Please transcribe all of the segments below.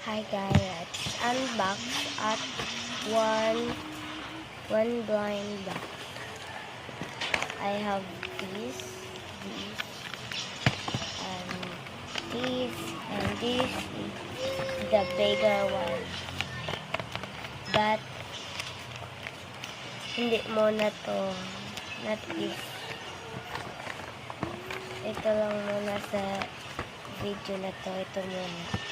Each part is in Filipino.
Hi guys, let's unbox at one blind box. I have this, and this is the bigger one. But hindi muna to, not this. Ito lang muna sa video na to, ito muna.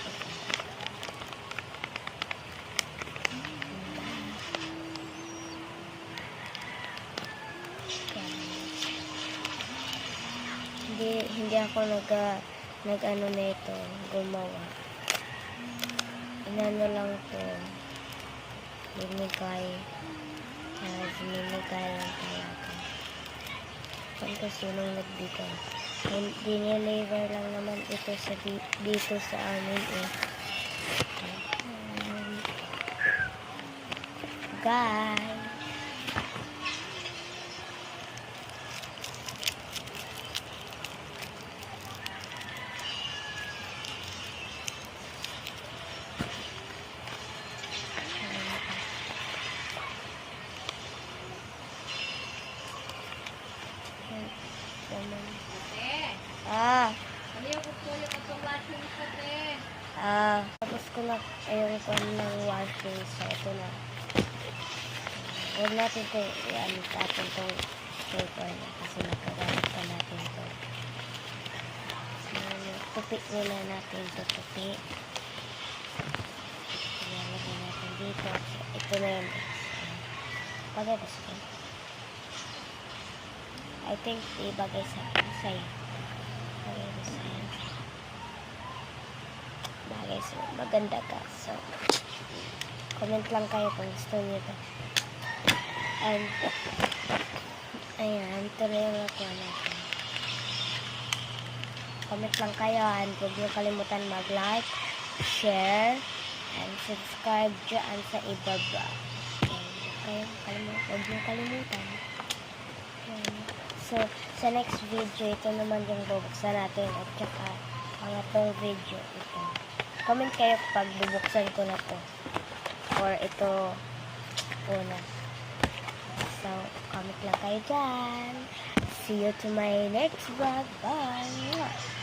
Hindi ako nag-ano nito, gumawa. Inano lang to. Binigay lang talaga. Kung kasi nung nagbigay. Dineliver lang naman ito dito sa amin eh. Guys. Tapos ko na ayun ko ng washing, so ito na. Huwag natin ito i-alit natin itong paper na kasi nakagamit pa natin ito. So, tupi muna natin ito, tupi. Ilalagay natin dito. So, ito na yun. Pagabas ko. I think ibagay sa sa'yo. Pagabas sa yan. Bagay sa maganda ka. So, comment lang kayo kung gusto nyo ito. And, ayan, ito na yung nakuha natin. Comment lang kayo and huwag nyo kalimutan mag-like, share, and subscribe dyan sa ibaba. Huwag nyo kalimutan. So, sa next video, ito naman yung bubuksan natin at saka pangatong video ito. Comment kayo pag bubuksan ko na to or ito una. So, comment lang kayo dyan. See you to my next vlog. Bye!